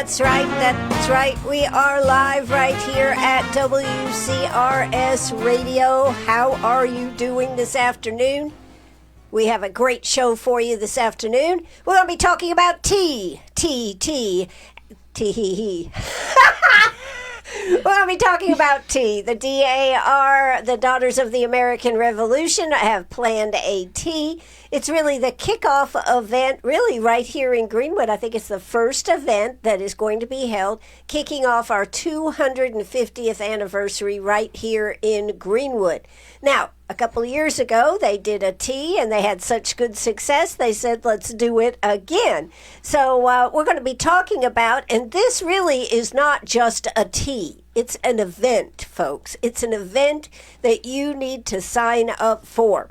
That's right. That's right. We are live right here at WCRS Radio. How are you doing this afternoon? We have a great show for you this afternoon. We're going to be talking about tea. We're going to be talking about tea. The DAR, the Daughters of the American Revolution, have planned a tea. It's really the kickoff event, really right here in Greenwood. I think it's the first event that is going to be held, kicking off our 250th anniversary right here in Greenwood. Now, a couple of years ago, they did a tea, and they had such good success, they said, let's do it again. So we're going to be talking about, and this really is not just a tea. It's an event, folks. It's an event that you need to sign up for.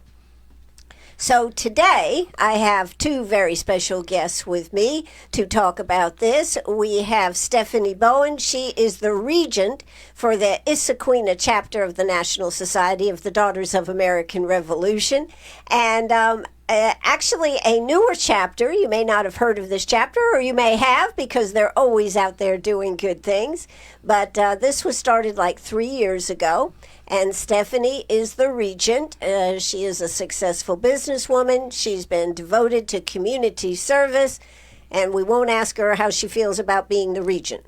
So today, I have two very special guests with me to talk about this. We have Stephanie Bowen. She is the regent for the Issaquena chapter of the National Society of the Daughters of American Revolution. And actually a newer chapter. You may not have heard of this chapter, or you may have, because they're always out there doing good things. But this was started like 3 years ago. And Stephanie is the regent. She is a successful businesswoman. She's been devoted to community service. And we won't ask her how she feels about being the regent.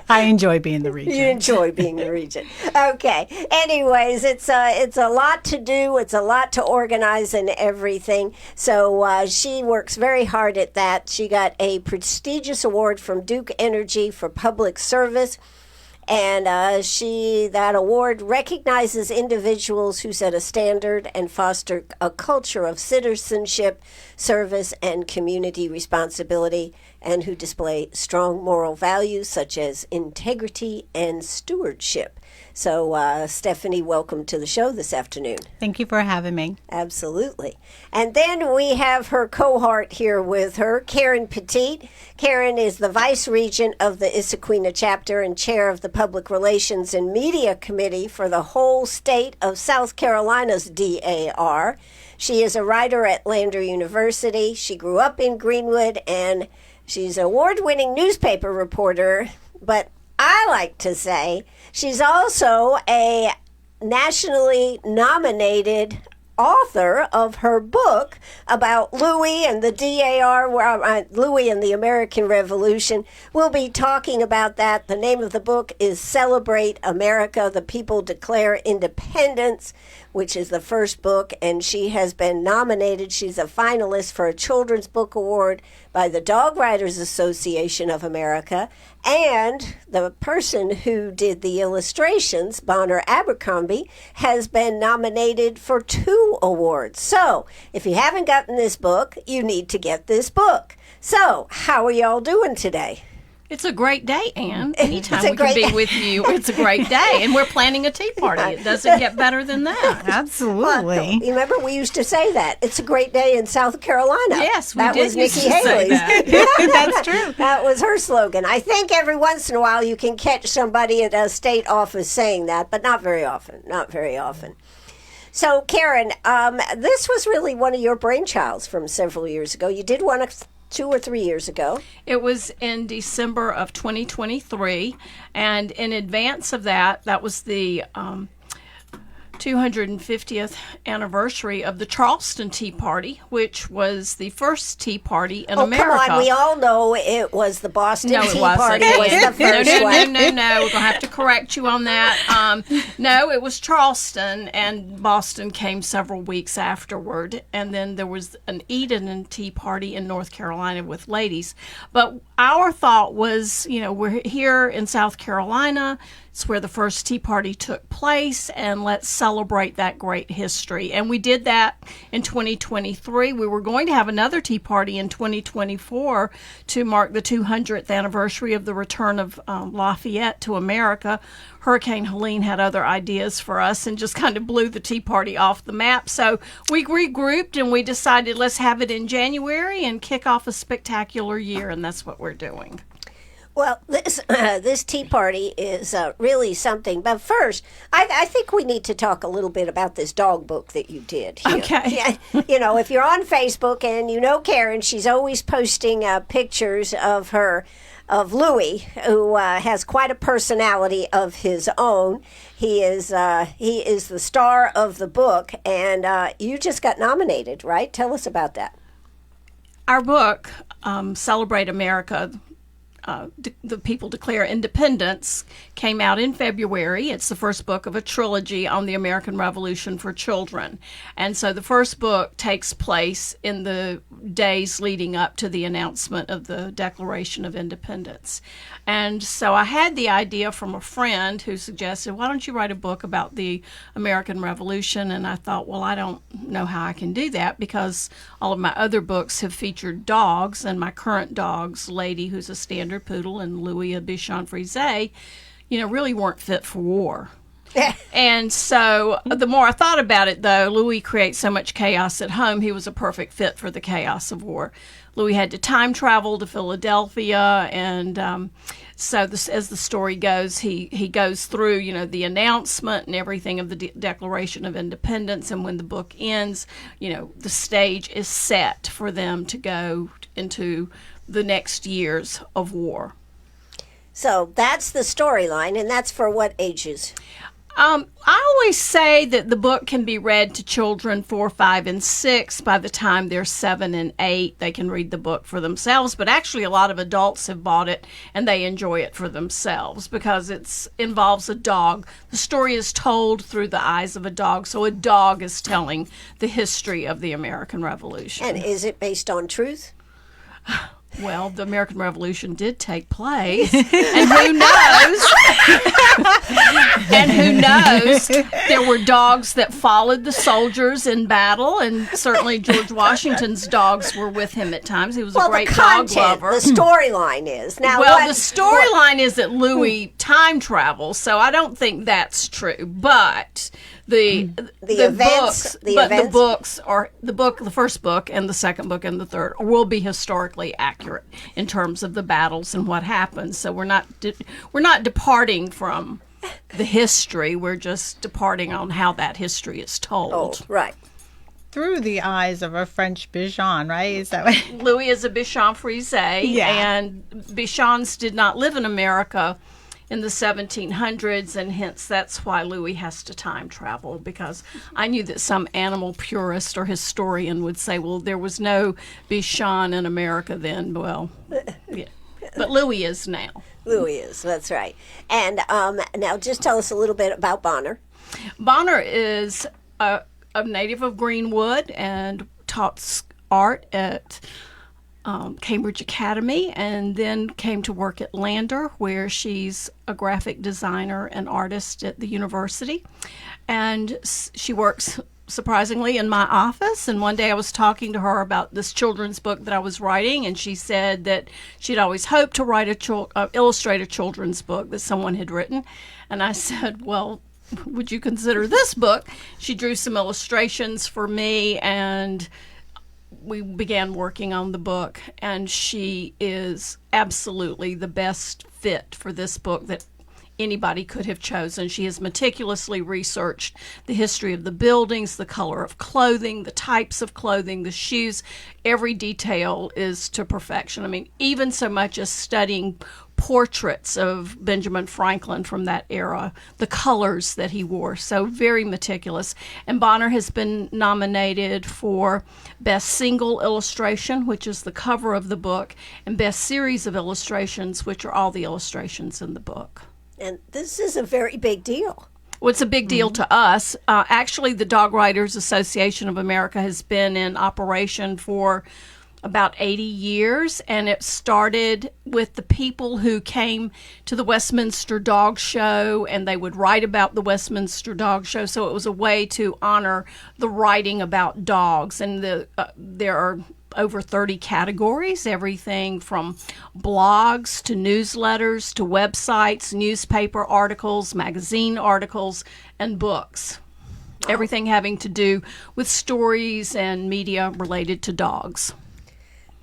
I enjoy being the regent. You enjoy being the regent. Okay. Anyways, it's a lot to do. It's a lot to organize and everything. So she works very hard at that. She got a prestigious award from Duke Energy for public service. And that award recognizes individuals who set a standard and foster a culture of citizenship, service, and community responsibility, and who display strong moral values such as integrity and stewardship. So, Stephanie, welcome to the show this afternoon. Thank you for having me. Absolutely. And then we have her cohort here with her, Karen Petit. Karen is the Vice Regent of the Issaquena chapter and Chair of the Public Relations and Media Committee for the whole state of South Carolina's DAR. She is a writer at Lander University. She grew up in Greenwood, and she's an award-winning newspaper reporter, but I like to say she's also a nationally nominated author of her book about Louis and the DAR, Louis and the American Revolution. We'll be talking about that. The name of the book is Celebrate America, The People Declare Independence, which is the first book, and she has been nominated. She's a finalist for a Children's Book Award by the Dog Writers Association of America, and the person who did the illustrations, Bonner Abercrombie, has been nominated for 2 awards. So, if you haven't gotten this book, you need to get this book. So, how are y'all doing today? It's a great day, Anne. Anytime we can be with you, it's a great day. And we're planning a tea party. It doesn't get better than that. Absolutely. Well, you remember we used to say that. It's a great day in South Carolina. Yes, we that did was used Nikki to say Haley's. that. That's true. That was her slogan. I think every once in a while you can catch somebody at a state office saying that, but not very often. Not very often. So, Karen, this was really one of your brainchilds from several years ago. You did one 2 or 3 years ago. It was in December of 2023, and in advance of that, that was the 250th anniversary of the Charleston Tea Party, which was the first tea party in America. Come on, we all know it was the Boston Tea Party was the first one. No, we're going to have to correct you on that. No, it was Charleston, and Boston came several weeks afterward, and then there was an Eden Tea Party in North Carolina with ladies. But our thought was, we're here in South Carolina. It's where the first Tea Party took place, and let's celebrate that great history. And we did that in 2023. We were going to have another Tea Party in 2024 to mark the 200th anniversary of the return of Lafayette to America. Hurricane Helene had other ideas for us and just kind of blew the Tea Party off the map. So we regrouped and we decided let's have it in January and kick off a spectacular year, and that's what we're doing. Well, this this tea party is really something. But first, I think we need to talk a little bit about this dog book that you did. Okay. Yeah, if you're on Facebook and you know Karen, she's always posting pictures of Louis, who has quite a personality of his own. He is the star of the book, and you just got nominated, right? Tell us about that. Our book, Celebrate America, the People Declare Independence, came out in February. It's the first book of a trilogy on the American Revolution for children. And so the first book takes place in the days leading up to the announcement of the Declaration of Independence. And so I had the idea from a friend who suggested, why don't you write a book about the American Revolution? And I thought, well, I don't know how I can do that because all of my other books have featured dogs, and my current dogs, Lady, who's a standard poodle, and Louis, a Bichon Frise, really weren't fit for war. And so the more I thought about it, though, Louis creates so much chaos at home, he was a perfect fit for the chaos of war. Louis had to time travel to Philadelphia, and so as the story goes, he goes through, the announcement and everything of the Declaration of Independence, and when the book ends, the stage is set for them to go into the next years of war. So that's the storyline, and that's for what ages? I always say that the book can be read to children 4, 5, and 6. By the time they're 7 and 8, they can read the book for themselves. But actually, a lot of adults have bought it, and they enjoy it for themselves because it involves a dog. The story is told through the eyes of a dog, so a dog is telling the history of the American Revolution. And is it based on truth? Well, the American Revolution did take place, and who knows? And who knows? There were dogs that followed the soldiers in battle, and certainly George Washington's dogs were with him at times. He was a great dog lover. The storyline is now. Well, the storyline is that Louis time travels, so I don't think that's true, but. The first book and the second book and the third will be historically accurate in terms of the battles and what happens. So we're not departing from the history. We're just departing on how that history is told. Oh, right. Through the eyes of a French Bichon, right? Is that what? Louis is a Bichon Frise, and Bichons did not live in America in the 1700s, and hence that's why Louis has to time travel, because I knew that some animal purist or historian would say, well, there was no Bichon in America then. Well, yeah. But Louis is now. Louis is, that's right. And now just tell us a little bit about Bonner. Bonner is a native of Greenwood and taught art at Cambridge Academy, and then came to work at Lander, where she's a graphic designer and artist at the university. And she works, surprisingly, in my office. And one day I was talking to her about this children's book that I was writing, and she said that she'd always hoped to write illustrate a children's book that someone had written. And I said, well, would you consider this book? She drew some illustrations for me, and we began working on the book, and she is absolutely the best fit for this book that anybody could have chosen. She has meticulously researched the history of the buildings, the color of clothing, the types of clothing, the shoes. Every detail is to perfection. I mean, even so much as studying portraits of Benjamin Franklin from that era, the colors that he wore, so very meticulous. And Bonner has been nominated for Best Single Illustration, which is the cover of the book, and Best Series of Illustrations, which are all the illustrations in the book. And this is a very big deal. Well, it's a big deal to us. Actually, the Dog Writers Association of America has been in operation for about 80 years, and it started with the people who came to the Westminster Dog Show, and they would write about the Westminster Dog Show. So it was a way to honor the writing about dogs. And there are over 30 categories, everything from blogs to newsletters to websites, newspaper articles, magazine articles, and books. Everything having to do with stories and media related to dogs.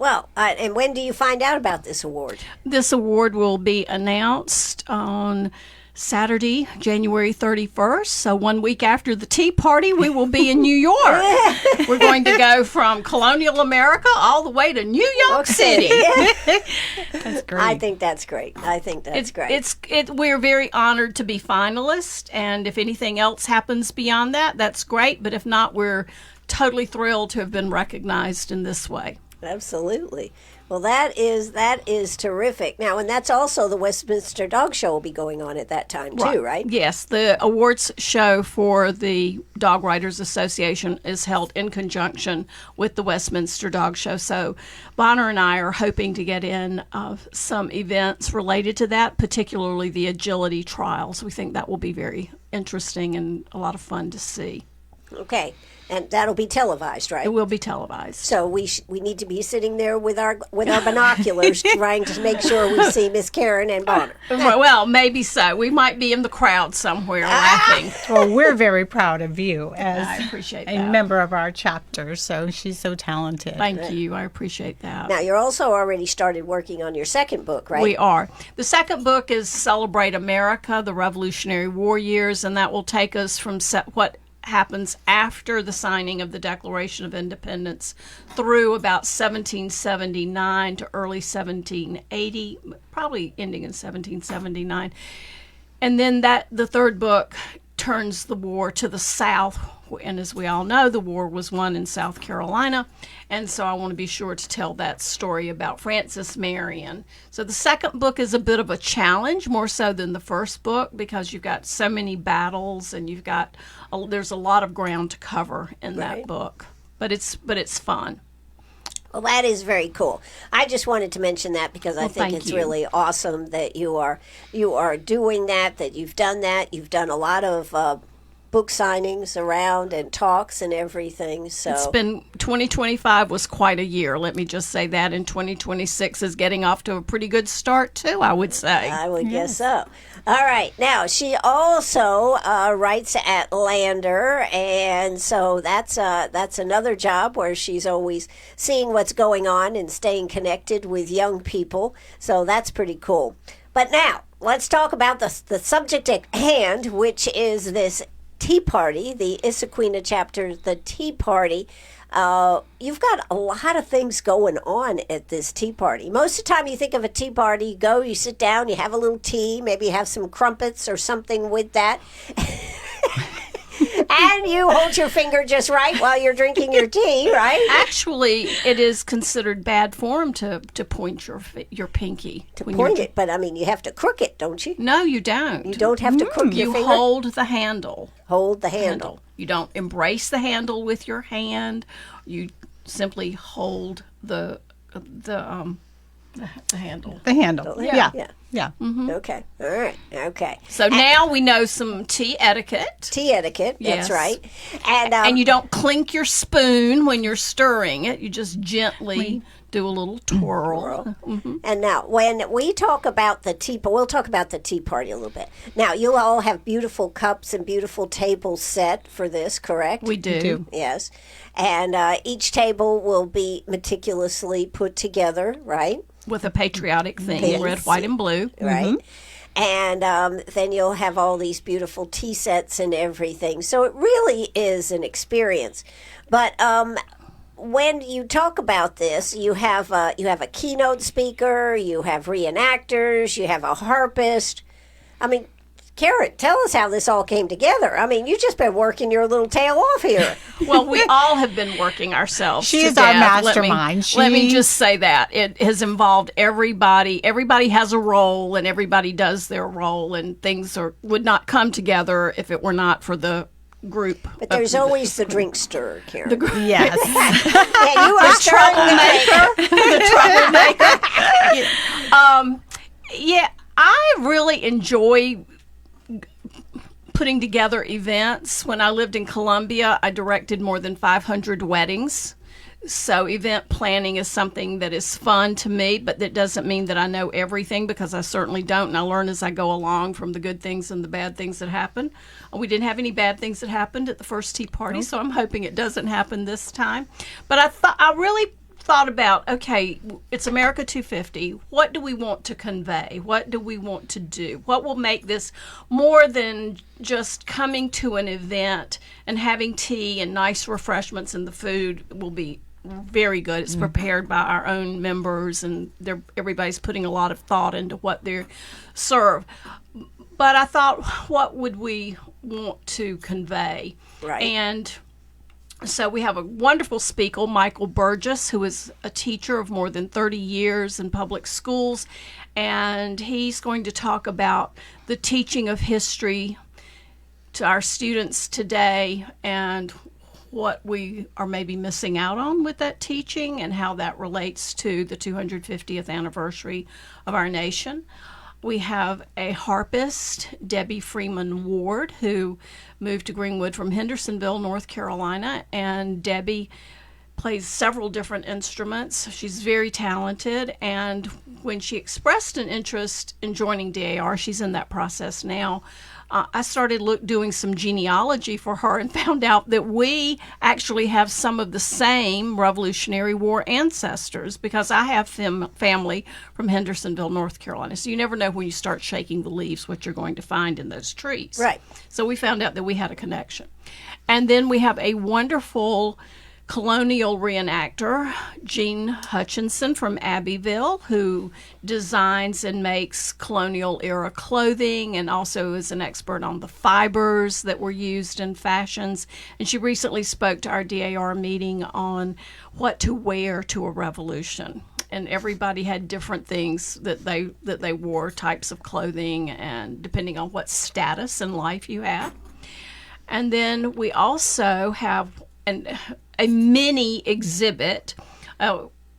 Well, and when do you find out about this award? This award will be announced on Saturday, January 31st. So 1 week after the Tea Party, we will be in New York. We're going to go from colonial America all the way to New York City. That's great. I think that's great. great. We're very honored to be finalists, and if anything else happens beyond that, that's great. But if not, we're totally thrilled to have been recognized in this way. Absolutely. Well, that is terrific. Now, and that's also the Westminster Dog Show will be going on at that time too, right? Yes, the awards show for the Dog Writers Association is held in conjunction with the Westminster Dog Show. So Bonner and I are hoping to get in some events related to that, particularly the agility trials. We think that will be very interesting and a lot of fun to see. Okay. And that'll be televised, right? It will be televised. So we need to be sitting there with our binoculars trying to make sure we see Miss Karen and Bonner. Well, maybe so. We might be in the crowd somewhere laughing. Well, we're very proud of you as I appreciate a that. member of our chapter. So she's so talented. Thank you. I appreciate that. Now, you're also already started working on your second book, right? We are. The second book is Celebrate America, the Revolutionary War Years, and that will take us from what happens after the signing of the Declaration of Independence through about 1779 to early 1780, probably ending in 1779. And then the third book turns the war to the South. And as we all know, the war was won in South Carolina. And so I want to be sure to tell that story about Francis Marion. So the second book is a bit of a challenge, more so than the first book, because you've got so many battles and there's a lot of ground to cover in that book. But it's fun. Well, that is very cool. I just wanted to mention that because I think it's really awesome that you are doing that you've done that. You've done a lot of book signings around and talks and everything. So it's been 2025 was quite a year. Let me just say that, and 2026 is getting off to a pretty good start too, I would say. I would guess so. All right. Now, she also writes at Lander, and so that's another job where she's always seeing what's going on and staying connected with young people. So that's pretty cool. But now, let's talk about the subject at hand, which is this Tea Party, the Issaquena chapter, the Tea Party. You've got a lot of things going on at this tea party. Most of the time you think of a tea party, you sit down, you have a little tea, maybe you have some crumpets or something with that. And you hold your finger just right while you're drinking your tea, right? Actually, it is considered bad form to point your pinky. To point it, but I mean, you have to crook it, don't you? No, you don't. You don't have to crook your finger? You hold the handle. Hold the handle. You don't embrace the handle with your hand. You simply hold the handle. The handle. Yeah. Mm-hmm. Okay. All right. Okay. So now we know some tea etiquette. Tea etiquette. Yes. That's right. And you don't clink your spoon when you're stirring it. You just gently do a little twirl. Mm-hmm. And now, when we talk about the tea, we'll talk about the tea party a little bit. Now, you'll all have beautiful cups and beautiful tables set for this, correct? We do. Yes. And each table will be meticulously put together, right? With a patriotic theme, red, white, and blue. Right. Mm-hmm. And then you'll have all these beautiful tea sets and everything. So it really is an experience. But when you talk about this, you have a keynote speaker, you have reenactors, you have a harpist. I mean, Karen, tell us how this all came together. I mean, you've just been working your little tail off here. Well, we all have been working ourselves. She is our mastermind. Let me just say that. It has involved everybody. Everybody has a role, and everybody does their role, and things would not come together if it were not for the group. But there's always the drink stir, Karen. Yes. Yeah, you are troublemaker. Yeah, I really enjoy putting together events. When I lived in Columbia, I directed more than 500 weddings. So event planning is something that is fun to me, but that doesn't mean that I know everything, because I certainly don't, and I learn as I go along from the good things and the bad things that happen. We didn't have any bad things that happened at the first tea party, so I'm hoping it doesn't happen this time. But I really thought about, okay, it's America 250. What do we want to convey? What do we want to do? What will make this more than just coming to an event and having tea and nice refreshments, and the food will be very good. It's prepared by our own members, and everybody's putting a lot of thought into what they serve. But I thought, what would we want to convey? Right. And so we have a wonderful speaker, Michael Burgess, who is a teacher of more than 30 years in public schools, and he's going to talk about the teaching of history to our students today and what we are maybe missing out on with that teaching and how that relates to the 250th anniversary of our nation. We have a harpist, Debbie Freeman Ward, who moved to Greenwood from Hendersonville, North Carolina, and Debbie plays several different instruments. She's very talented, and when she expressed an interest in joining DAR, she's in that process now, I started doing some genealogy for her and found out that we actually have some of the same Revolutionary War ancestors, because I have family from Hendersonville, North Carolina. So you never know when you start shaking the leaves what you're going to find in those trees. Right. So we found out that we had a connection. And then we have a wonderful colonial reenactor, Jean Hutchinson from Abbeville, who designs and makes colonial era clothing and also is an expert on the fibers that were used in fashions. And she recently spoke to our DAR meeting on what to wear to a revolution. And everybody had different things that they wore, types of clothing, and depending on what status in life you have. And then we also have a mini exhibit.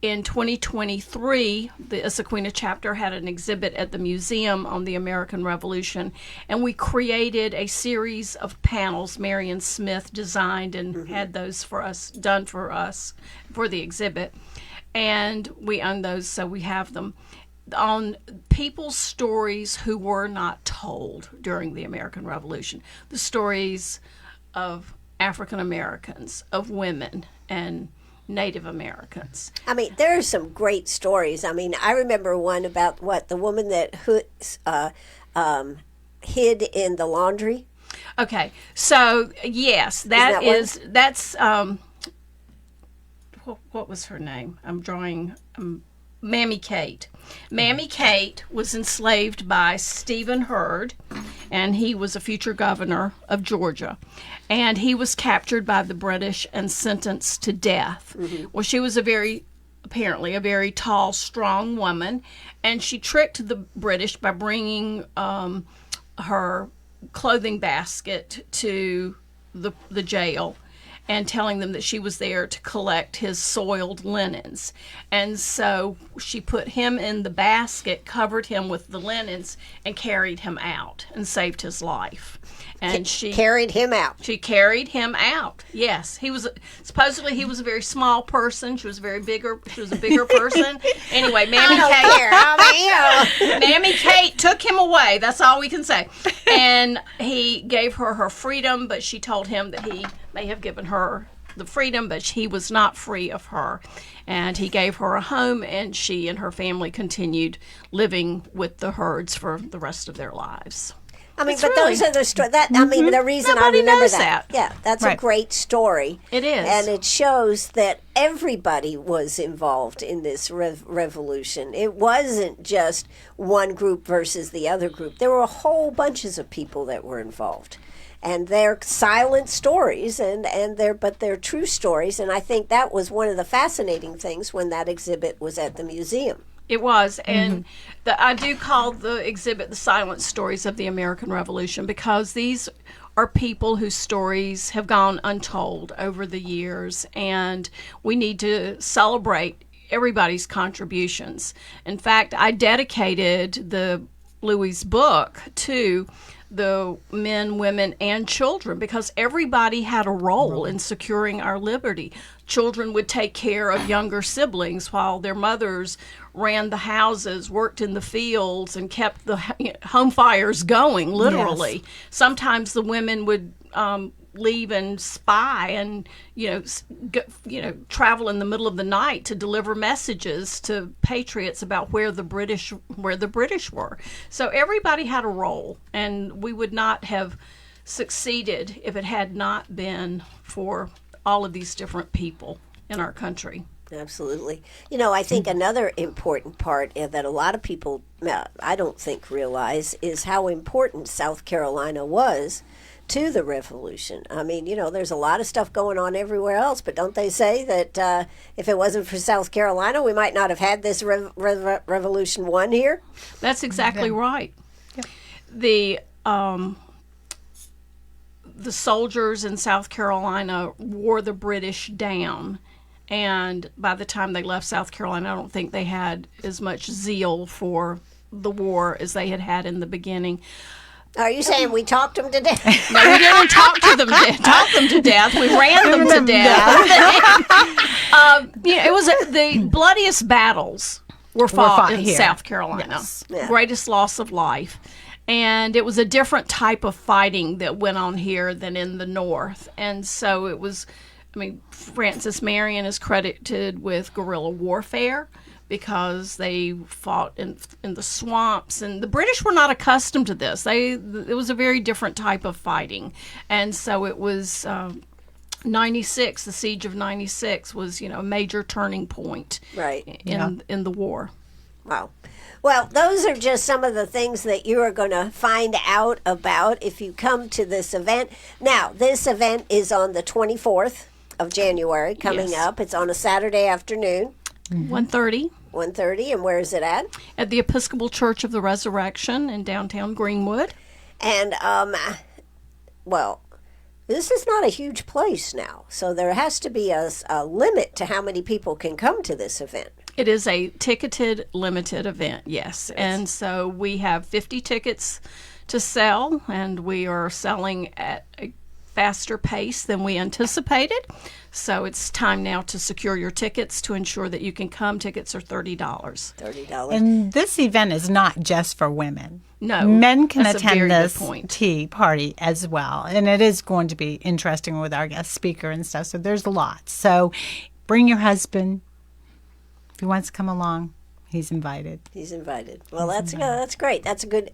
In 2023, the Issaquena chapter had an exhibit at the museum on the American Revolution, and we created a series of panels. Marion Smith designed and had those done for us for the exhibit, and we own those, so we have them on people's stories who were not told during the American Revolution. The stories of African Americans, of women, and Native Americans. I mean, there are some great stories. I mean, I remember one about the woman that hid in the laundry. Okay, so yes, that's what was her name? I'm drawing. Mammy Kate. Mammy Kate was enslaved by Stephen Hurd, and he was a future governor of Georgia. And he was captured by the British and sentenced to death. Well, she was apparently a very tall, strong woman, and she tricked the British by bringing her clothing basket to the jail and telling them that she was there to collect his soiled linens. And so she put him in the basket, covered him with the linens, and carried him out and saved his life. And she carried him out. She carried him out. Yes, supposedly he was a very small person. She was a bigger person. Anyway, Mammy Kate took him away. That's all we can say. And he gave her freedom, but she told him that he may have given her the freedom, but he was not free of her. And he gave her a home, and she and her family continued living with the Hurds for the rest of their lives. I mean, those are the stories. I mean, the reason Nobody I remember knows that. Yeah, that's a great story. It is. And it shows that everybody was involved in this revolution. It wasn't just one group versus the other group. There were a whole bunches of people that were involved. And they're silent stories, but they're true stories. And I think that was one of the fascinating things when that exhibit was at the museum. It was, and I do call the exhibit The Silent Stories of the American Revolution, because these are people whose stories have gone untold over the years, and we need to celebrate everybody's contributions. In fact, I dedicated the Louis book to the men, women, and children, because everybody had a role in securing our liberty. Children would take care of younger siblings while their mothers ran the houses, worked in the fields, and kept the home fires going, literally. Yes. Sometimes the women would leave and spy and travel in the middle of the night to deliver messages to patriots about where the British were. So everybody had a role, and we would not have succeeded if it had not been for all of these different people in our country. Absolutely. I think another important part that a lot of people, I don't think, realize is how important South Carolina was to the Revolution. I mean, there's a lot of stuff going on everywhere else, but don't they say that if it wasn't for South Carolina, we might not have had this Revolution won here? That's exactly right. Yeah. The soldiers in South Carolina wore the British down. And by the time they left South Carolina, I don't think they had as much zeal for the war as they had in the beginning. Are you saying we talked them to death? No, we didn't talk them to death. We ran them to death. It was the bloodiest battles were fought in here. South Carolina. Yes. Yeah. Greatest loss of life. And it was a different type of fighting that went on here than in the North. And so it was... Francis Marion is credited with guerrilla warfare because they fought in the swamps, and the British were not accustomed to this. It was a very different type of fighting, and so it was 96. The siege of 96 was a major turning point, right, in the war. Wow. Well, those are just some of the things that you are going to find out about if you come to this event. Now, this event is on the 24th of January coming up. It's on a Saturday afternoon. 1:30. 1:30, and where is it at? At the Episcopal Church of the Resurrection in downtown Greenwood. And, this is not a huge place now, so there has to be a limit to how many people can come to this event. It is a ticketed, limited event, yes. And so we have 50 tickets to sell, and we are selling at a faster pace than we anticipated. So it's time now to secure your tickets to ensure that you can come. Tickets are $30. $30. And this event is not just for women. No. Men can that's a attend very this good point. tea party as well. And it is going to be interesting with our guest speaker and stuff. So there's a lot. So bring your husband. If he wants to come along, he's invited. He's invited. Well, that's great. That's a good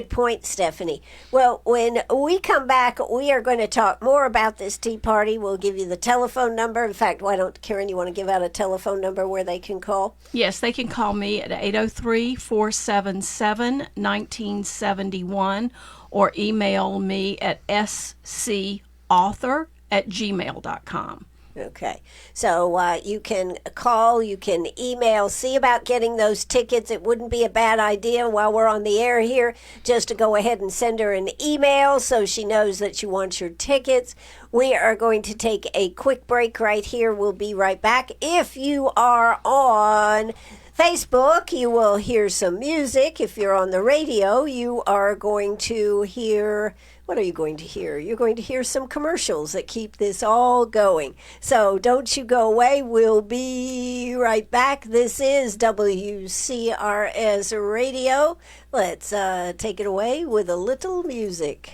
point, Stephanie. Well, when we come back, we are going to talk more about this tea party. We'll give you the telephone number. In fact, why don't, Karen, you want to give out a telephone number where they can call? Yes, they can call me at 803-477-1971 or email me at scauthor@gmail.com. Okay. So you can call, you can email, see about getting those tickets. It wouldn't be a bad idea while we're on the air here just to go ahead and send her an email so she knows that you want your tickets. We are going to take a quick break right here. We'll be right back. If you are on Facebook, you will hear some music. If you're on the radio, you are going to hear... What are you going to hear? You're going to hear some commercials that keep this all going. So don't you go away. We'll be right back. This is WCRS Radio. Let's take it away with a little music.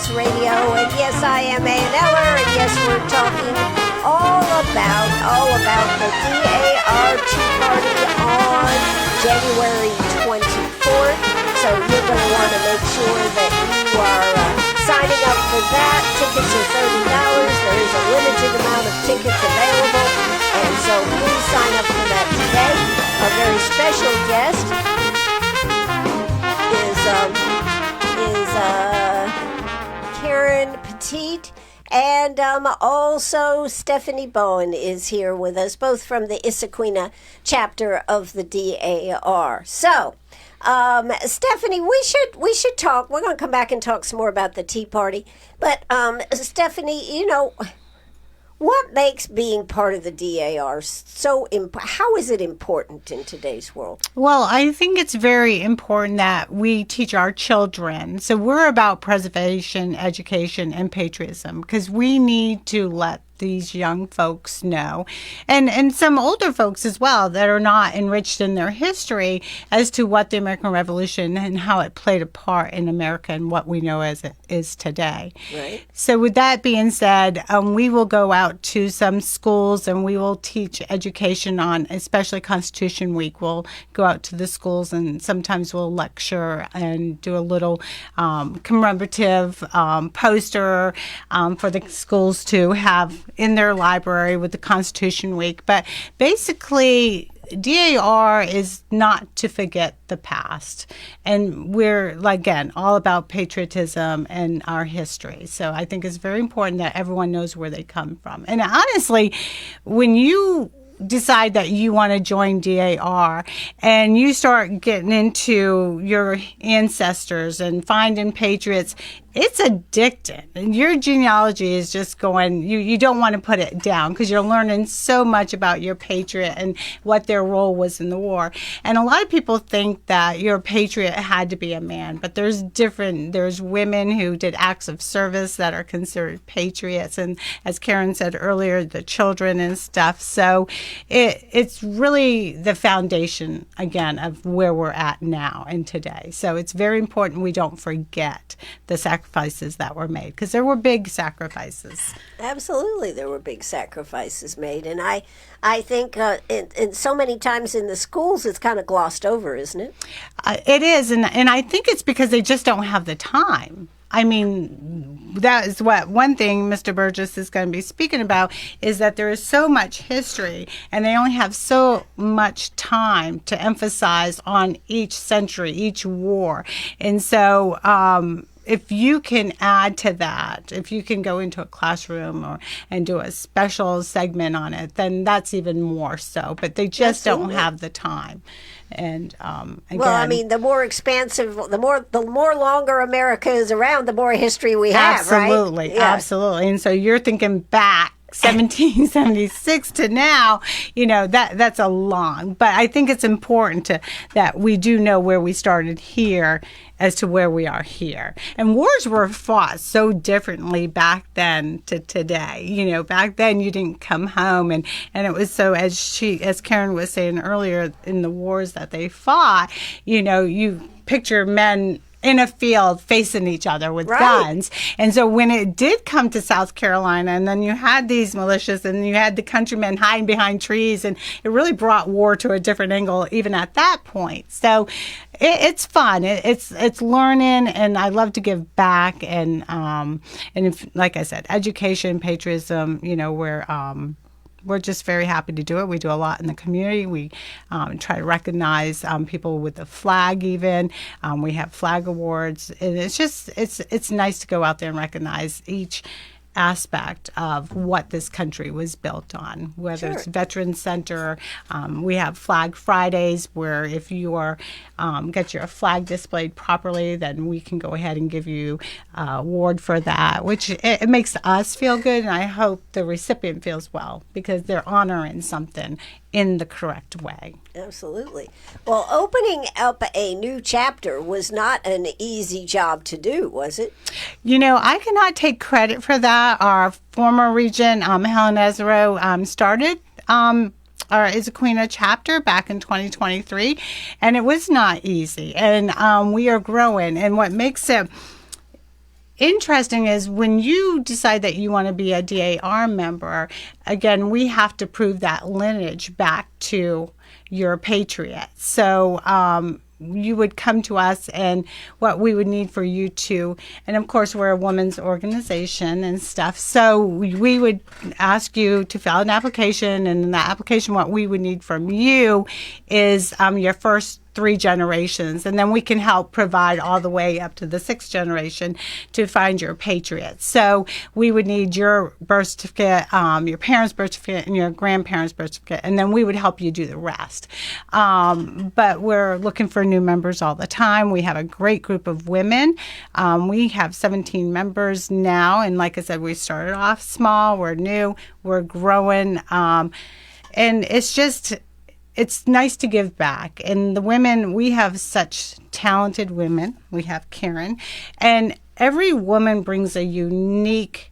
WCRS Radio, and yes, I am Ann Eller, and yes, we're talking all about the DAR Tea Party on January 24th. So you're going to want to make sure that you are signing up for that. Tickets are $30. There is a limited amount of tickets available, and so please sign up for that today. Our very special guest is Karen Petit, and also Stephanie Bowen is here with us, both from the Issaquena chapter of the DAR. So, Stephanie, we should talk. We're going to come back and talk some more about the Tea Party. But Stephanie, what makes being part of the DAR so how is it important in today's world? Well, I think it's very important that we teach our children. So we're about preservation, education, and patriotism because we need to let these young folks know, and some older folks as well that are not enriched in their history as to what the American Revolution and how it played a part in America and what we know as it is today. Right. So with that being said, we will go out to some schools and we will teach education on, especially Constitution Week. We'll go out to the schools and sometimes we'll lecture and do a little commemorative poster for the schools to have in their library with the Constitution Week. But basically, DAR is not to forget the past. And we're, again, all about patriotism and our history. So I think it's very important that everyone knows where they come from. And honestly, when you decide that you want to join DAR and you start getting into your ancestors and finding patriots, it's addicting. And your genealogy is just going, you don't want to put it down because you're learning so much about your patriot and what their role was in the war. And a lot of people think that your patriot had to be a man, but there's women who did acts of service that are considered patriots. And as Karen said earlier, the children and stuff. So it's really the foundation, again, of where we're at now and today. So it's very important we don't forget the sacrifices that were made, because there were big sacrifices. Absolutely, there were big sacrifices made, and I think in so many times in the schools it's kind of glossed over, isn't it? It is, and I think it's because they just don't have the time. I mean, that is what one thing Mr. Burgess is going to be speaking about, is that there is so much history and they only have so much time to emphasize on each century, each war. And so if you can add to that, if you can go into a classroom and do a special segment on it, then that's even more so. But they just don't have the time. And again, well, I mean, the more expansive, the more longer America is around, the more history we have, absolutely, right? Yeah. Absolutely. And so you're thinking back 1776 to now, that's a long. But I think it's important that we do know where we started here as to where we are here. And wars were fought so differently back then to today. Back then you didn't come home and it was so, as Karen was saying earlier, in the wars that they fought, you picture men in a field facing each other with guns. And so when it did come to South Carolina, and then you had these militias and you had the countrymen hiding behind trees, and it really brought war to a different angle even at that point. So it's fun. It's learning, and I love to give back. And if, like I said, education, patriotism, we're just very happy to do it. We do a lot in the community. We try to recognize people with the flag even. We have flag awards. And it's nice to go out there and recognize each aspect of what this country was built on, whether it's Veterans Center. We have Flag Fridays, where if you are get your flag displayed properly, then we can go ahead and give you an award for that, which it makes us feel good, and I hope the recipient feels well, because they're honoring something in the correct way. Absolutely. Well, opening up a new chapter was not an easy job to do, was it? I cannot take credit for that. Our former regent, Helen Ezero, started our Issaquena chapter back in 2023, and it was not easy. And we are growing. And what makes it interesting is when you decide that you want to be a DAR member, again, we have to prove that lineage back to your patriot. So you would come to us, and what we would need for you to, and of course we're a women's organization and stuff, so we would ask you to fill out an application, and in that application what we would need from you is your first 3 generations, and then we can help provide all the way up to the 6th generation to find your patriots. So we would need your birth certificate, your parents' birth certificate, and your grandparents' birth certificate, and then we would help you do the rest. But we're looking for new members all the time. We have a great group of women. We have 17 members now, and like I said, we started off small. We're new. We're growing, and it's nice to give back. And the women, we have such talented women. We have Karen. And every woman brings a unique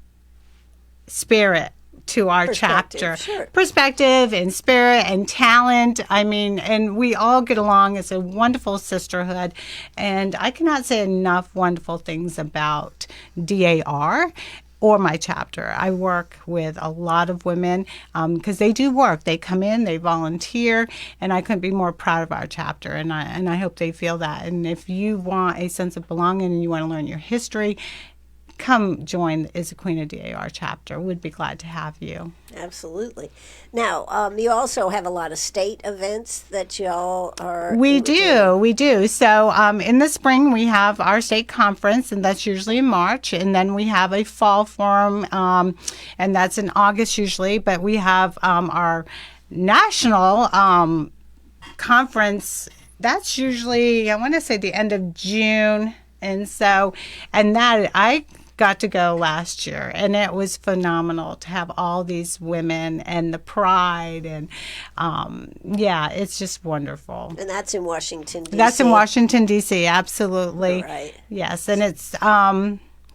spirit to our chapter. Sure. Perspective and spirit and talent. I mean, and we all get along. It's a wonderful sisterhood. And I cannot say enough wonderful things about DAR. Or my chapter. I work with a lot of women because they do work. They come in, they volunteer, and I couldn't be more proud of our chapter. And I hope they feel that. And if you want a sense of belonging and you want to learn your history, come join the Is a Queen of DAR chapter. We'd be glad to have you. Absolutely. Now, you also have a lot of state events that y'all are... We do. So in the spring, we have our state conference, and that's usually in March. And then we have a fall forum, and that's in August usually. But we have our national conference. That's usually, I want to say, the end of June. And that I got to go last year, and it was phenomenal to have all these women and the pride, and it's just wonderful. And that's in Washington, D.C. That's in Washington, D.C., absolutely. Right. Yes, and it's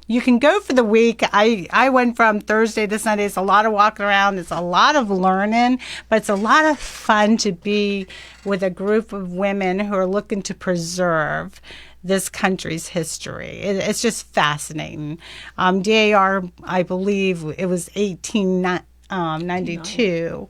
you can go for the week. I went from Thursday to Sunday. It's a lot of walking around. It's a lot of learning, but it's a lot of fun to be with a group of women who are looking to preserve this country's history. It's just fascinating. DAR, I believe it was 1892.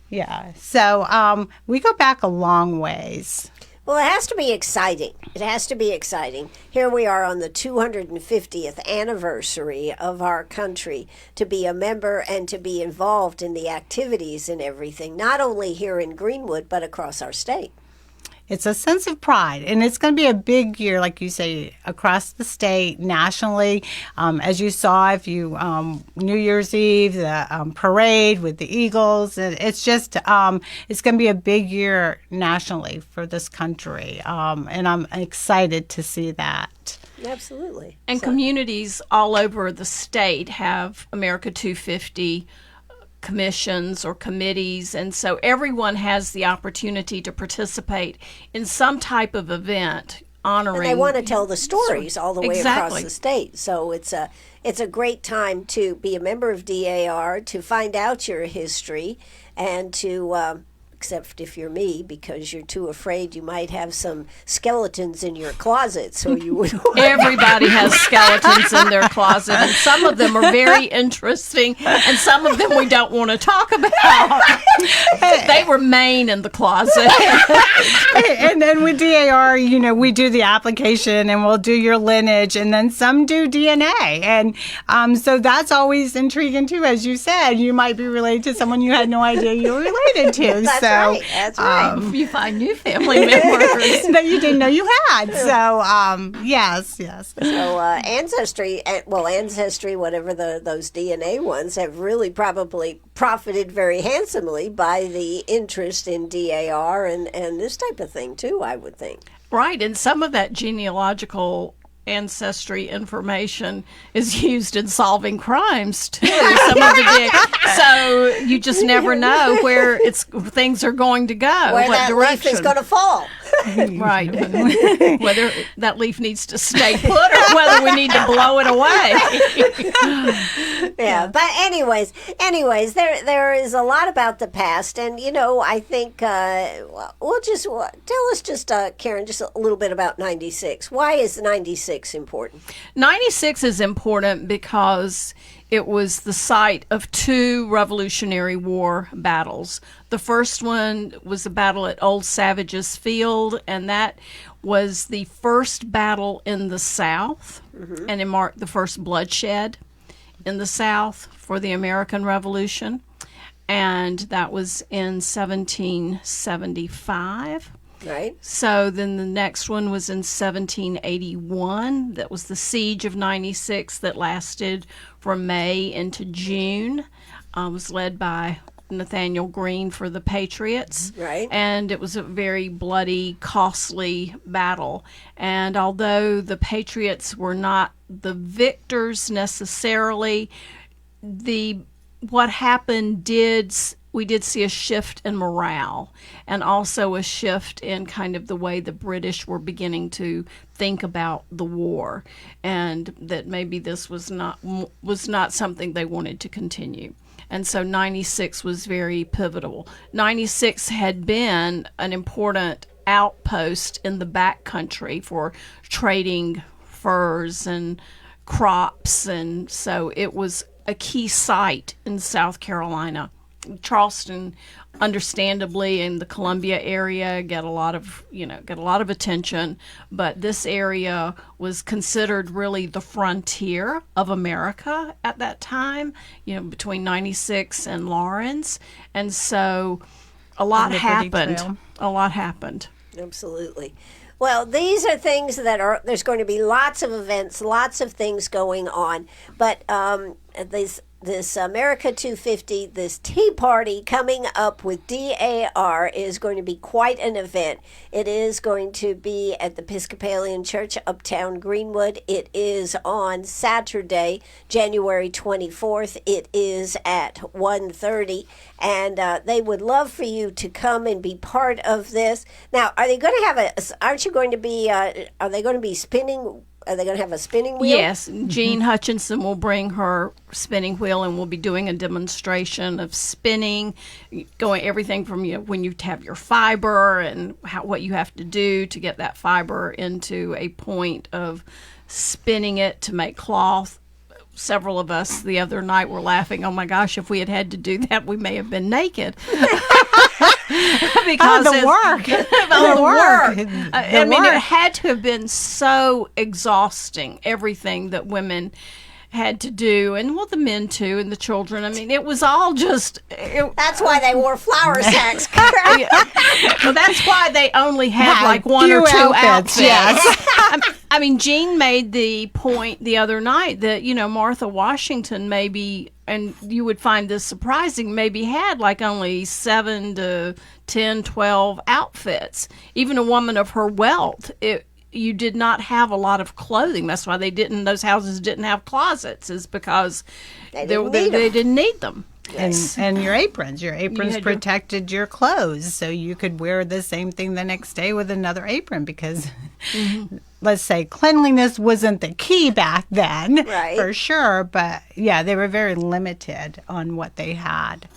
Yeah. So we go back a long ways. Well, it has to be exciting. It has to be exciting. Here we are on the 250th anniversary of our country, to be a member and to be involved in the activities and everything, not only here in Greenwood, but across our state. It's a sense of pride, and it's going to be a big year, like you say, across the state, nationally. As you saw, if you New Year's Eve, the parade with the Eagles, it's just it's going to be a big year nationally for this country, and I'm excited to see that. Absolutely. And communities all over the state have America 250 commissions or committees, and so everyone has the opportunity to participate in some type of event honoring. And they want to tell the stories all the way across the state. So it's a great time to be a member of DAR, to find out your history, and to except if you're me, because you're too afraid you might have some skeletons in your closet, so you would. Everybody has skeletons in their closet, and some of them are very interesting, and some of them we don't want to talk about. They remain in the closet. And then with DAR, we do the application, and we'll do your lineage, and then some do DNA, and so that's always intriguing too. As you said, you might be related to someone you had no idea you were related to. That's right. You find new family members that you didn't know you had. So, yes. So, ancestry, whatever those DNA ones, have really probably profited very handsomely by the interest in DAR and this type of thing, too, I would think. Right, and some of that genealogical ancestry information is used in solving crimes too. Some of the So you just never know where things are going to go, Where what that direction. leaf is going to fall. Right. Whether that leaf needs to stay put or whether we need to blow it away. Yeah, but anyways, there is a lot about the past, and I think we'll just tell us Karen, just a little bit about '96. Why is '96 important? 96 is important because it was the site of two Revolutionary War battles. The first one was the battle at Old Savage's Field, and that was the first battle in the South, and it marked the first bloodshed in the South for the American Revolution, and that was in 1775. Right. So then the next one was in 1781. That was the Siege of 96 that lasted from May into June. Was led by Nathaniel Greene for the Patriots. Right. And it was a very bloody, costly battle. And although the Patriots were not the victors necessarily, what happened we did see a shift in morale and also a shift in kind of the way the British were beginning to think about the war, and that maybe this was not something they wanted to continue. And so 96 was very pivotal. 96 had been an important outpost in the back country for trading furs and crops, and so it was a key site in South Carolina. Charleston, understandably, in the Columbia area, get a lot of attention, but this area was considered really the frontier of America at that time, between 96 and Lawrence, and so a lot happened. A lot happened. Absolutely. Well, these are things there's going to be lots of events, lots of things going on, but this America 250, this Tea Party coming up with DAR is going to be quite an event. It is going to be at the Episcopalian Church, Uptown Greenwood. It is on Saturday, January 24th. It is at 1:30, and they would love for you to come and be part of this. Now, are they going to have are they going to be spinning? Are they going to have a spinning wheel? Yes. Jean Hutchinson will bring her spinning wheel, and we'll be doing a demonstration of spinning, going everything from when you have your fiber and what you have to do to get that fiber into a point of spinning it to make cloth. Several of us the other night were laughing, oh my gosh, if we had to do that, we may have been naked. Because the work. The work. I mean, it had to have been so exhausting, everything that women had to do, and the men too, and the children. I mean, it was all just... That's why they wore flour sacks. Well, that's why they only had like one or two outfits. Yes. I mean, Jean made the point the other night that, Martha Washington maybe, and you would find this surprising, maybe had like only 7 to 10, 12 outfits. Even a woman of her wealth, you did not have a lot of clothing. That's why those houses didn't have closets, is because they didn't need them. Yes. And your aprons protected your clothes, so you could wear the same thing the next day with another apron, because let's say cleanliness wasn't the key back then, right, for sure, but yeah, they were very limited on what they had.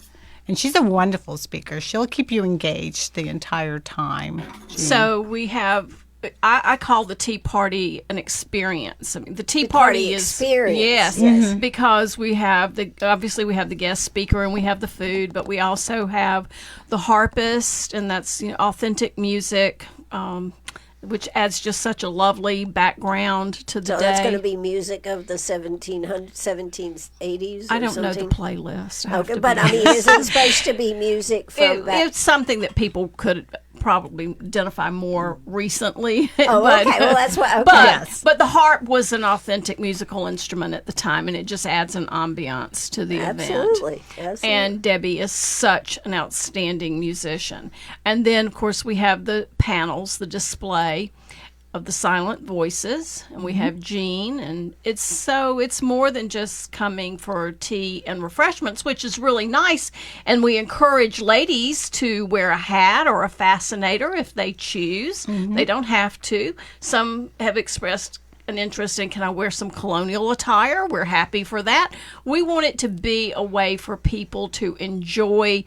And she's a wonderful speaker. She'll keep you engaged the entire time. So we have... I call the Tea Party an experience. I mean, the Tea Party is experience. Yes, because we have obviously we have the guest speaker and we have the food, but we also have the harpist, and that's authentic music, which adds just such a lovely background to the day. So that's going to be music of the 1780s. I don't know the playlist. Okay, but I mean, is it supposed to be music from that? It's something that people could probably identify more recently. Oh, but, okay. Well, that's what. Okay. But the harp was an authentic musical instrument at the time, and it just adds an ambiance to the event. Absolutely. And Debbie is such an outstanding musician. And then, of course, we have the panels, the display. of the Silent Voices, and we have Jean, and it's more than just coming for tea and refreshments, which is really nice. And we encourage ladies to wear a hat or a fascinator if they choose. They don't have to. Some have expressed an interest in, can I wear some colonial attire? We're happy for that. We want it to be a way for people to enjoy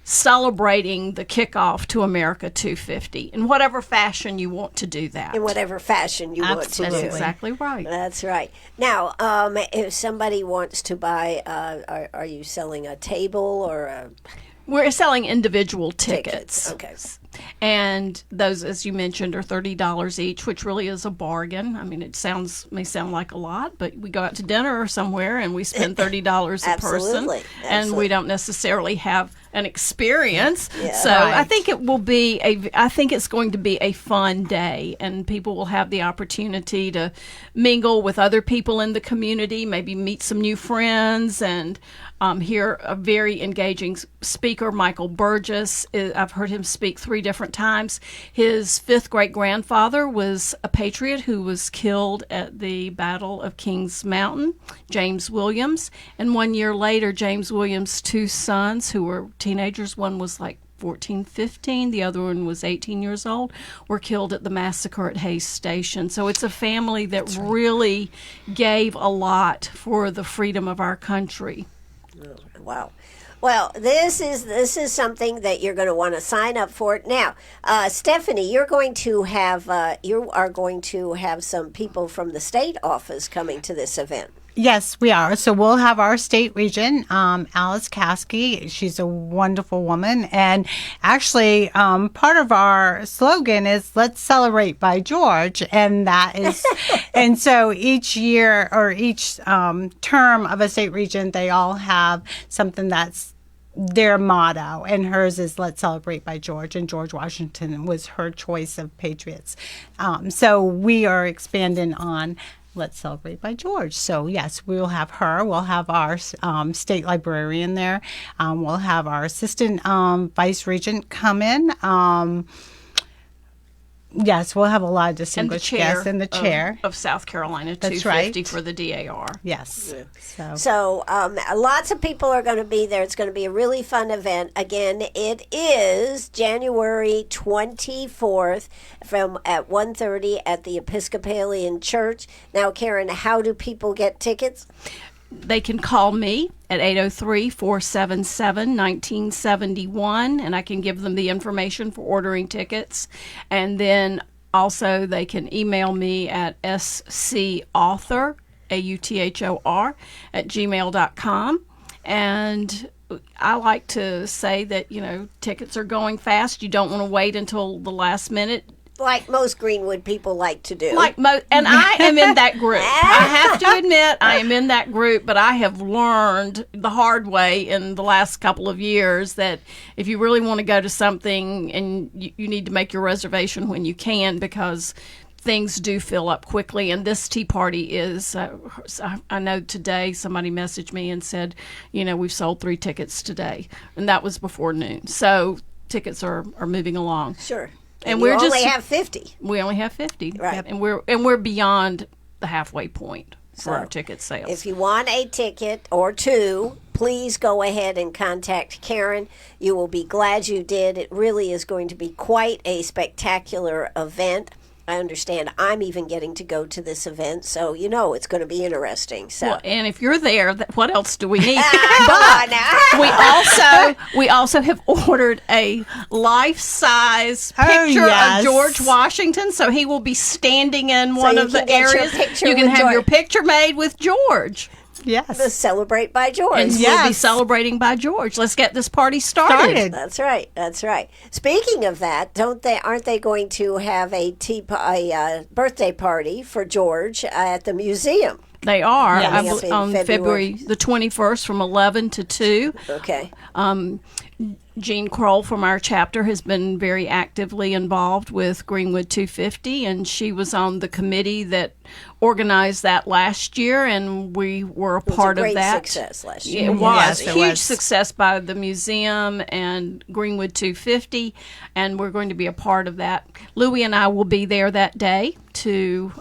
celebrating the kickoff to America 250 in whatever fashion you want to do that. In whatever fashion you want to do. That's exactly right. That's right. Now, if somebody wants to buy, are you selling a table or a... We're selling individual tickets. Okay. And those, as you mentioned, are $30 each, which really is a bargain. I mean, it may sound like a lot, but we go out to dinner or somewhere and we spend $30 a person, and we don't necessarily have an experience. Yeah. So I think it will be I think it's going to be a fun day, and people will have the opportunity to mingle with other people in the community, maybe meet some new friends, and hear a very engaging speaker, Michael Burgess. I've heard him speak 3 different times. His 5th great-grandfather was a patriot who was killed at the Battle of Kings Mountain, James Williams. And 1 year later, James Williams' 2 sons, who were teenagers, one was like 14, 15, the other one was 18 years old, were killed at the massacre at Hays Station. So it's a family that really gave a lot for the freedom of our country. Wow. Well, this is something that you're going to want to sign up for. Now, Stephanie, you are going to have some people from the state office coming to this event. Yes, we are. So we'll have our state regent, Alice Caskey. She's a wonderful woman. And actually, part of our slogan is "Let's Celebrate by George." And that is, and so each year or each term of a state regent, they all have something that's their motto. And hers is "Let's Celebrate by George." And George Washington was her choice of patriots. So we are expanding on "Let's Celebrate by George." So, yes, we'll have her. We'll have our state librarian there. We'll have our assistant vice regent come in. Yes, we'll have a lot of distinguished guests in the chair of South Carolina 250 right. for the DAR. Yes. Yeah. So lots of people are going to be there. It's going to be a really fun event. Again, it is January 24th at 1:30 at the Episcopalian Church. Now, Karen, how do people get tickets? They can call me at 803-477-1971, and I can give them the information for ordering tickets. And then also they can email me at scauthor, AUTHOR, @gmail.com. And I like to say that, tickets are going fast. You don't want to wait until the last minute. Like most Greenwood people like to do. And I am in that group. I have to admit, I am in that group, but I have learned the hard way in the last couple of years that if you really want to go to something, and you need to make your reservation when you can, because things do fill up quickly. And this tea party is, I know today somebody messaged me and said, we've sold 3 tickets today. And that was before noon. So tickets are moving along. Sure. And we only have 50. We only have 50, right? And we're beyond the halfway point for our ticket sales. If you want a ticket or 2, please go ahead and contact Karen. You will be glad you did. It really is going to be quite a spectacular event. I understand I'm even getting to go to this event, so it's going to be interesting. So, well, and if you're there, what else do we need? Come on now. we also have ordered a life-size picture of George Washington, so he will be standing in one of the areas. You can have your picture made with George. Yes. The Celebrate by George. And we'll be celebrating by George. Let's get this party started. That's right. That's right. Speaking of that, aren't they going to have a birthday party for George at the museum? They are Coming up in on February the 21st from 11 to 2. Okay. Jean Kroll from our chapter has been very actively involved with Greenwood 250, and she was on the committee that organized that last year, and we were a part of that. It was a great success last year. It was Yes, a it huge was. success by the museum and Greenwood 250, and we're going to be a part of that. Louie and I will be there that day to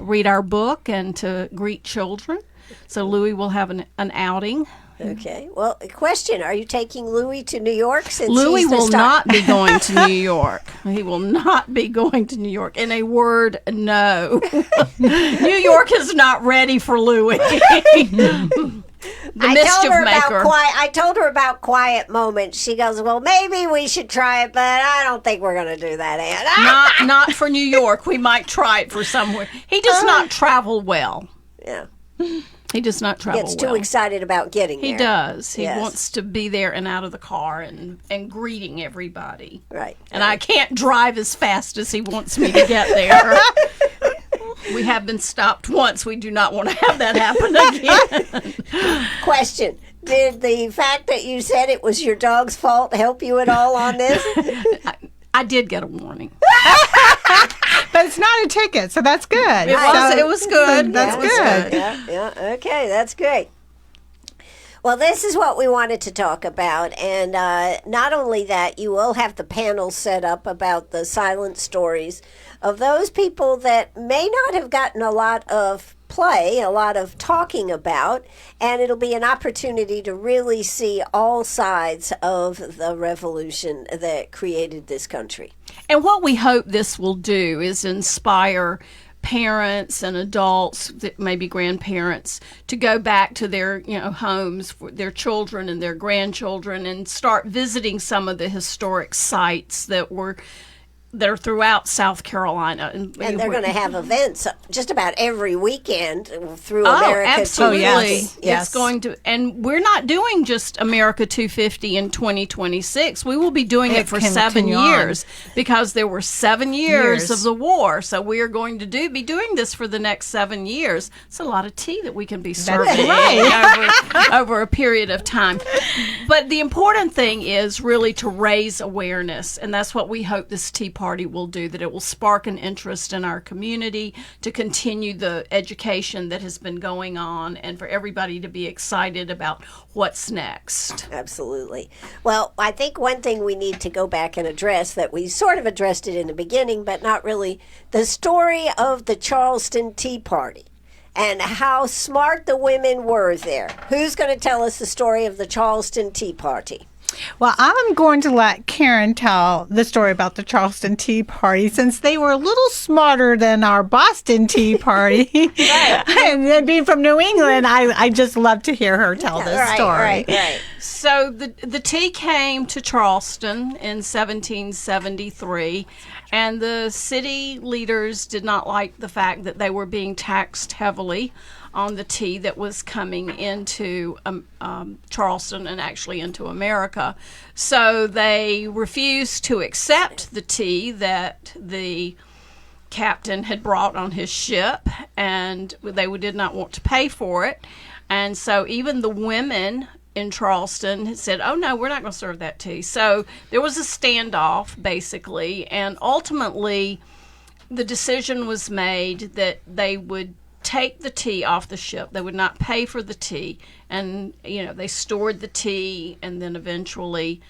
read our book and to greet children. So Louie will have an outing. Okay. Well, a question: are you taking Louis to New York? Since Louis he's the will star? not be going to New York. He will not be going to New York. In a word, no. New York is not ready for Louis. The mischief maker. I told her about quiet moments. She goes, "Well, maybe we should try it, but I don't think we're going to do that, Ann." Not for New York. We might try it for somewhere. He does not travel well. Yeah. He does not travel Gets well. too excited about getting there. He does. He Yes. wants to be there and out of the car and greeting everybody. Right. And I can't drive as fast as he wants me to get there. We have been stopped once. We do not want to have that happen again. Question: did the fact that you said it was your dog's fault help you at all on this? I did get a warning. But it's not a ticket, so that's good. It was good. That's It was good. Yeah. Okay, that's great. Well, this is what we wanted to talk about. And not only that, you will have the panel set up about the silent stories of those people that may not have gotten a lot of play, a lot of talking about, and it'll be an opportunity to really see all sides of the revolution that created this country. And what we hope this will do is inspire parents and adults, maybe grandparents, to go back to their homes for their children and their grandchildren and start visiting some of the historic sites that are throughout South Carolina. And they're going to have events just about every weekend through America. Absolutely. Yes. It's going to, and we're not doing just America 250 in 2026. We will be doing it for 7 years because there were 7 years of the war. So we are going to be doing this for the next 7 years. It's a lot of tea that we can be serving over a period of time. But the important thing is really to raise awareness, and that's what we hope this tea party will do, that it will spark an interest in our community to continue the education that has been going on and for everybody to be excited about what's next. Absolutely. Well, I think one thing we need to go back and address that we sort of addressed it in the beginning, but not really, the story of the Charleston Tea Party and how smart the women were there. Who's going to tell us the story of the Charleston Tea Party? Well, I'm going to let Karen tell the story about the Charleston Tea Party, since they were a little smarter than our Boston Tea Party. And being from New England, I just love to hear her tell this story. Right. So the tea came to Charleston in 1773, and the city leaders did not like the fact that they were being taxed heavily on the tea that was coming into Charleston and actually into America. So they refused to accept the tea that the captain had brought on his ship, and they did not want to pay for it. And so even the women in Charleston said, "Oh no, we're not going to serve that tea." So there was a standoff, basically, and ultimately the decision was made that they would take the tea off the ship. They would not pay for the tea, and they stored the tea, and then eventually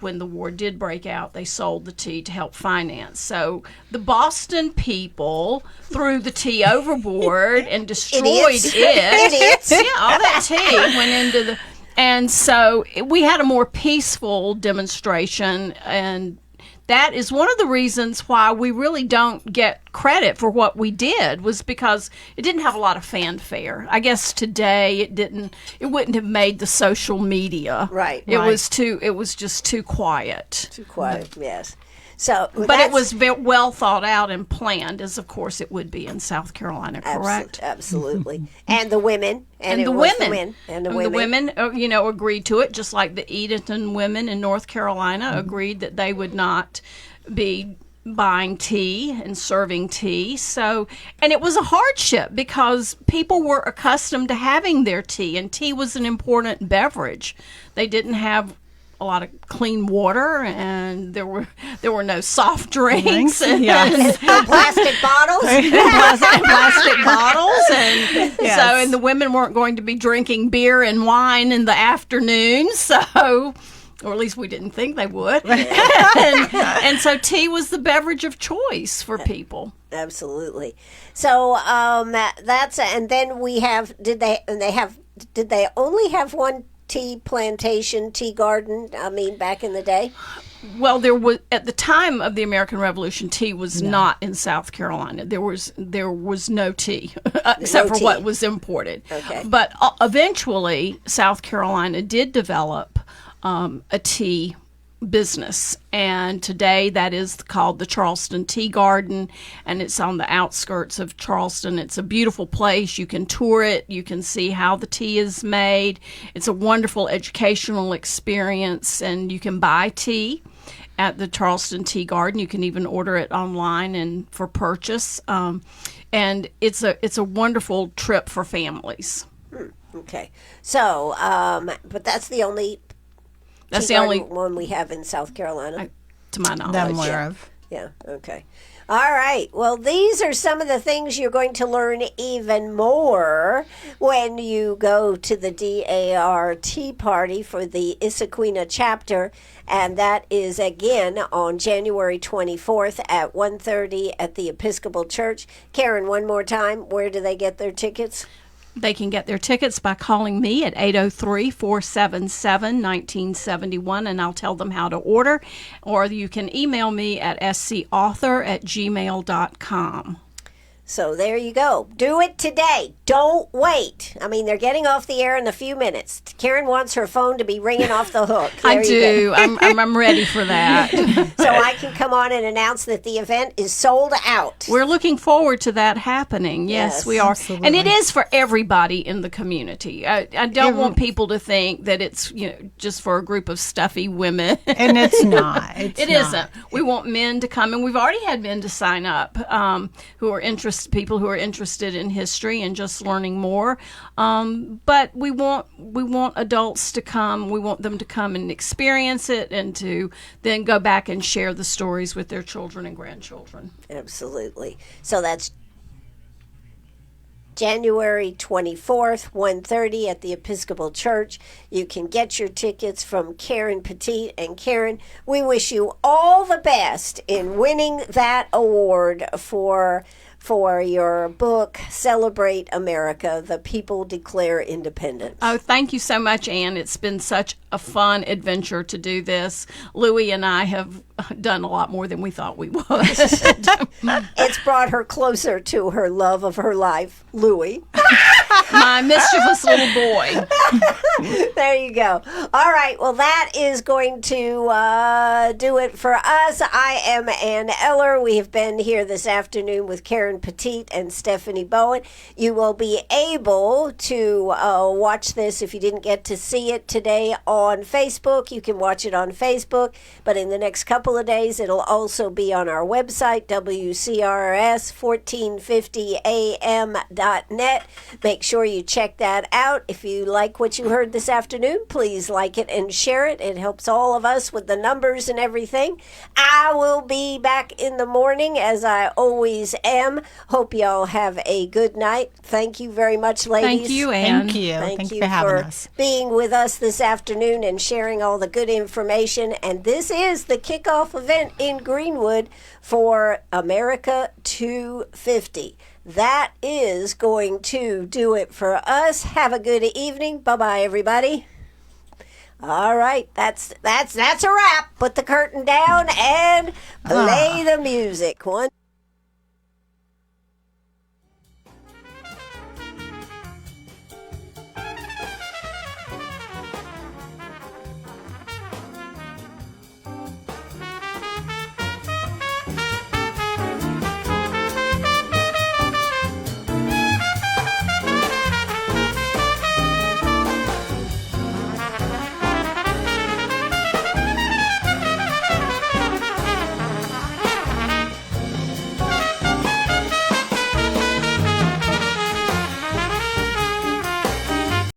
when the war did break out, they sold the tea to help finance. So the Boston people threw the tea overboard and destroyed it. Idiots. Yeah, all that tea went into the... And so we had a more peaceful demonstration, and that is one of the reasons why we really don't get credit for what we did, was because it didn't have a lot of fanfare. I guess today it wouldn't have made the social media. Right. It was just too quiet. Too quiet, yes. So, But it was well thought out and planned, as of course it would be in South Carolina, correct? Absolutely. And the women. And the women. Agreed to it, just like the Edenton women in North Carolina agreed that they would not be buying tea and serving tea. So, and it was a hardship because people were accustomed to having their tea, and tea was an important beverage. They didn't have a lot of clean water, and there were no soft drinks and plastic bottles, plastic bottles, and so and the women weren't going to be drinking beer and wine in the afternoon, so. Or at least we didn't think they would. and so tea was the beverage of choice for people. Absolutely. So that's and then we have did they only have one tea plantation, tea garden? I mean, back in the day. Well, there was at the time of the American Revolution, tea was not in South Carolina. There was no tea except for what was imported. Okay. But eventually, South Carolina did develop a tea business, and today that is called the Charleston Tea Garden, and it's on the outskirts of Charleston. It's a beautiful place. You can tour it. You can see how the tea is made. It's a wonderful educational experience, and you can buy tea at the Charleston Tea Garden. You can even order it online and for purchase, and it's a wonderful trip for families. Okay, so but that's the only. That's the only one we have in South Carolina, to my knowledge. That I'm aware of. Yeah. Okay. All right. Well, these are some of the things you're going to learn even more when you go to the DAR Tea Party for the Issaquena chapter, and that is again on January 24th at 1:30 at the Episcopal Church. Karen, one more time, where do they get their tickets? They can get their tickets by calling me at 803-477-1971, and I'll tell them how to order. Or you can email me at scauthor@gmail.com. So there you go. Do it today. Don't wait. I mean, they're getting off the air in a few minutes. Karen wants her phone to be ringing off the hook. I do. I'm ready for that. So I can come on and announce that the event is sold out. We're looking forward to that happening. Yes, we are. Absolutely. And it is for everybody in the community. I don't want people to think that it's just for a group of stuffy women. And it's not. It isn't. We want men to come, and we've already had men to sign up who are people who are interested in history and just learning more. But we want adults to come. We want them to come and experience it, and to then go back and share the stories with their children and grandchildren. Absolutely. So that's January 24th, 1:30 at the Episcopal Church. You can get your tickets from Karen Petit. And Karen, we wish you all the best in winning that award for your book, Celebrate America, The People Declare Independence. Oh, thank you so much, Anne. It's been such a fun adventure to do this. Louie and I have done a lot more than we thought we would. It's brought her closer to her love of her life, Louie. My mischievous little boy. There you go. All right. Well, that is going to do it for us. I am Ann Eller. We have been here this afternoon with Karen Petit and Stephanie Bowen. You will be able to watch this if you didn't get to see it today on Facebook. You can watch it on Facebook, but in the next couple of days, it'll also be on our website, WCRS 1450am.net. Make sure you check that out. If you like what you heard this afternoon, please like it and share it. It helps all of us with the numbers and everything. I will be back in the morning, as I always am. Hope y'all have a good night. Thank you very much, ladies. Thank you, Anne. Thank you. Thank you for having for us. being with us this afternoon and sharing all the good information. And this is the kickoff event in Greenwood for America 250. That is going to do it for us. Have a good evening. Bye-bye, everybody. All right, that's a wrap. Put the curtain down and play the music. One.